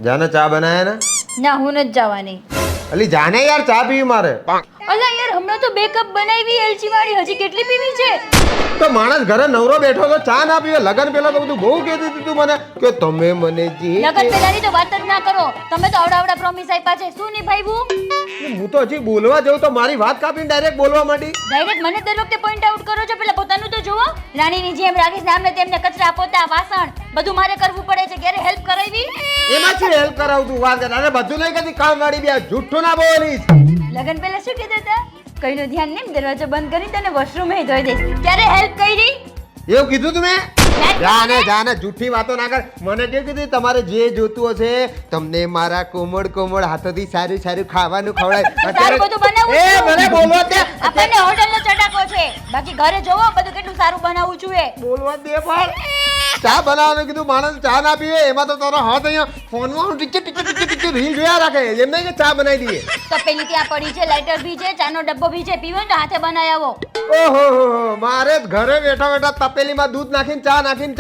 જાને ચા બનાયા ને? ના હું નથી જવાની. અલી જાને યાર ચા પીવી મારે. અલા યાર હમણાં તો 2 કપ બનાવી એલચી વાળી, હજી કેટલી પીવી છે? તો માણસ ઘરે નવરો બેઠો તો ચા ના પીવે. લગન પેલા તો બધું બહુ કહેતી હતી તું મને કે તમે મને જે લગન પહેલાની તો વાત જ ના કરો. તમે તો આવડા પ્રોમિસ આપ્યા છે, શું નિભાવ્યું? હું તો હજી બોલવા જાઉં તો મારી વાત કાપીને ડાયરેક્ટ બોલવા માંડી. ડાયરેક્ટ મને દર વખતે પોઈન્ટ આઉટ કરો છો. પેલા પોતાનું તો જુઓ. રાણીની જેમ રાખીશ નામને તેમને કચરા પોતા વાસણ બધું મારે કરવું પડે છે. ક્યારે હેલ્પ કરાવી? એમાં શું હેલ્પ કરાવું તું? વાત કર. અરે બધું નહીં કરતી, કામ વાળી બે જૂઠું ના બોલીશ. લગન પહેલા શું કહેતા હતા? કઈનું ધ્યાન નહીં, દરવાજો બંધ કરી તને વોશરૂમ એ ધોઈ દઈશ. ક્યારે હેલ્પ કરી? એવું કીધું તું મેં? જાને જૂઠી વાતો ના કર. મને કેવું કીધું તમારે જે જોતું હશે તમને મારા કોમળ કોમળ હાથોથી સારું સારું ખાવાનું ખવડાય. સારું બધું બનાવું એ છું. મને બોલવા દે. આપણને હોટલનો ચટાકો છે. બાકી ઘરે જોવો બધું કેટલું સારું બનાવું છું એ. બોલવા દે પણ. ચા બનાવવાનું કીધું, માણસ ચા ના પીવે. એમાં તો તારો હાથ અહીંયા ફોનમાં ટીકે રીલ જોયા રાખે. એમ નહીં કે ચા બનાવી દઈએ. તો પેલી ત્યાં પડી છે, લાઇટર બી છે, ચાનો ડબ્બો બી છે. પીવો ને તો હાથે બનાવી આવો. ઓહો મારે જ ઘરે બેઠા બેઠા તપેલીમાં દૂધ નાખીને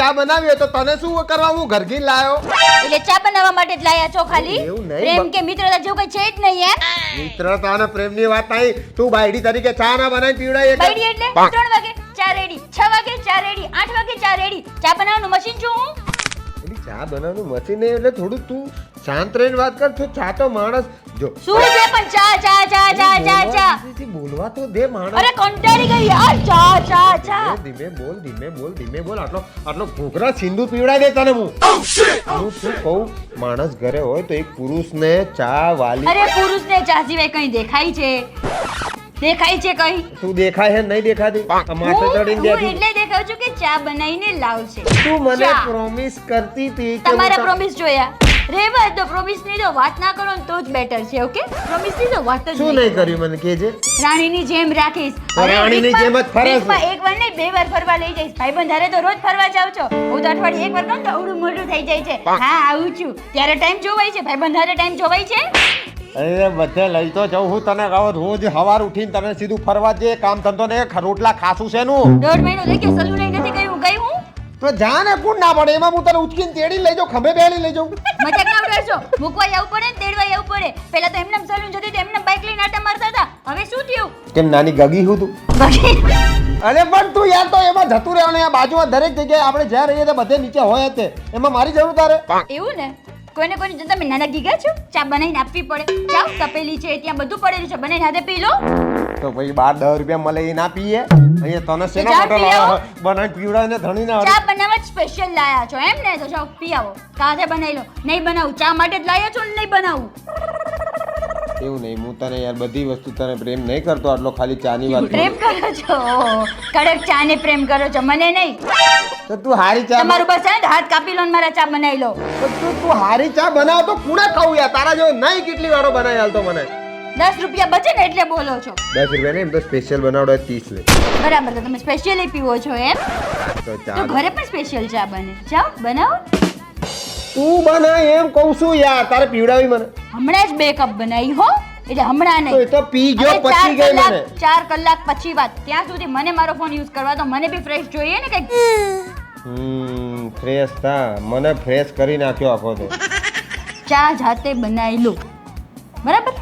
ચા બનાવી હોય તો તને શું કરવા? હું ઘર ઘી લાયો. એટલે ચા બનાવવા માટે જ લાયા છો ખાલી? એવું નહીં. પ્રેમ કે મિત્રતા જેવું કઈ છે જ નહીં એમ? મિત્રતા અને પ્રેમની વાત નહીં. તું બાયડી તરીકે ચા ના બનાવી પીવડાય. બાયડી એટલે 3 વાગે ચા રેડી, 6 વાગે ચા રેડી, 8 વાગે ચા રેડી. ચા બનાવવાનું મશીન છું હું? ચા બનાવવાનું મશીન નહીં એટલે થોડું તું શાંત રહીને વાત કર. તો ચા તો માણસ જો શું છે પણ ચા ચા ચા ચા ચા ચા. બોલવા તો દે માણસ. અરે કંટાળી ગઈ યાર. ચા ચા ચા. ધીમે બોલ. આટલો ઘૂઘરા સિંદૂર પીવડાવી દે તને હું. હું શું કહું, માણસ ઘરે હોય તો એક પુરુષને ચા વાલી. અરે પુરુષને ચા સિવાય કઈ દેખાય છે? દેખાય છે કઈ? તું દેખાય છે નહીં દેખાતી? માથે ચડીને હું બેઠી. એટલે દેખાવ છું કે ચા બનાવીને લાવશે. તું મને ચા. પ્રોમિસ કરતી હતી કે તમારા પ્રોમિસ જોયા. રેવા તો પ્રોમિસ ની તો વાત ના કરો ને તો જ બેટર છે. ઓકે, પ્રોમિસ ની તો વાત જ શું નહીં કર્યું મને કહેજે. રાણીની જેમ રાખીશ. તો રાણીની જેમ જ ફરે છે. વીકમાં એક વાર નહીં 2 વાર ફરવા લઈ જઈશ. ભાઈબંધ હારે તો રોજ ફરવા જાવ છો. હું તો અઠવાડિયે 1 વાર કહું તો અવડું મોટું થઈ જાય છે. હા આવું છું ત્યારે ટાઈમ જોવાય છે. ભાઈબંધ હારે ટાઈમ જોવાય છે. અરે બધે લઈ તો જાઉં હું તને કહું. રોજ સવાર ઉઠીને તને સીધું ફરવા જઈએ. કામ ધંધો ને રોટલા ખાસું છે નું. 1.5 મહિનો થઈ ગયો સલૂન નથી ગઈ હું. તો જા ને કોણ ના પડે. એમાં હું તને ઉચકીને તેડી લઈ જાઉં, ખંભે બેડી લઈ જાઉં. મજાક ના ઉડાડશો. મૂકવા આવવું પડે ને તેડવા આવવું પડે. પેલા તો એમને સલૂન જતી તો એમને બાઇક લઈને આટા મારતા હતા. હવે શું થયું? કેમ નાની ગગી હું તું? અરે પણ તું યાર તો એમાં જતું રહેવાનું. આ બાજુમાં દરેક જગ્યાએ આપણે જ્યાં રહીએ ત્યાં બધે નીચે હોય જ તે. એમાં મારી જરૂર તારે? એવું ને કોઈને તમે નાના ગીગા છો? ચા બનાવીને આપવી પડે. જાઓ તપેલી છે ત્યાં બધું પડેલું છે, બનાવીને હાથે પી લો. તો ભાઈ 10 રૂપિયા મળે એ ના પીએ? અહીંયા તને શેના માટે લાવ્યા? બનાવી પીવડાવીને ધણીને ચા બનાવવા જ સ્પેશિયલ લાયા છો એમ ને? તો જાઓ પી આવો. કાથે બનાવી લો. નહીં બનાવું ચા માટે જ લાયા છો ને? નહીં બનાવું. એવું નહીં. હું તને યાર બધી વસ્તુ તને પ્રેમ નહીં કરતો. આટલો ખાલી ચાની વાત પ્રેમ કરો છો? કડક ચા ને પ્રેમ કરો છો, મને નહીં. તો તું હારી ચા તમારું બસ હે હાથ કાપી લો ને મારા ચા બનાવી લો. તો તું હારી ચા બનાવ તો કુણા ખાવું યાર? તારા જેવો નહીં કેટલી વારો બનાવી હાલતો મને. 10 રૂપિયા બચે ને એટલે બોલો છો. 10 રૂપિયા નહીં, એમ તો સ્પેશિયલ બનાવડો 30 લે. બરાબર, તો તમે સ્પેશિયલી પીવો છો એમ? તો તો ઘરે પણ સ્પેશિયલ ચા બને. જાઓ બનાવો. તું બનાય એમ કહું છું યાર. તારે પીવડાવી મને. હમણાં જ 2 કપ બનાવી હો. એટલે હમણાં તો એ નહીં. તો પી ગયો હવે પછી ગઈ મને. 4 કલાક પછી વાત. ત્યાં સુધી મને મારો ફોન યુઝ કરવા તો મને બી ફ્રેશ જોઈએ ને કંઈક. ફ્રેશ થા. મને ફ્રેશ કરી નાખ્યો આખો તો. ચા જાતે બનાવી લો. બરાબર?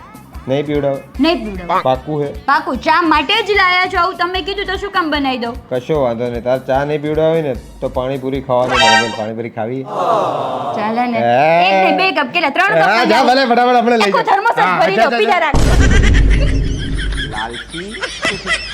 નહીં પીવડાવ? નહીં પીવડાવો. પાક્કું હે? પાકું. ચા માટે જ લાયા છો. આવું તમે કીધું તો શું કામ બનાવી દો? કશો વાંધો નહીં. તાર ચા નહીં પીવડાવી ને તો પાણીપુરી ખાવાનું મને. પાણીપુરી ખાવી? ચાલે ને. હે. 1 ને 2 કપ કેટલા? 3 કપ હા, જા ભલે ફટાફટ આપણે લઈ આખો જા. થર્મોસ જ હા, ભરી જા, લો. જા, પીધા જા. રાખ. લાલચી.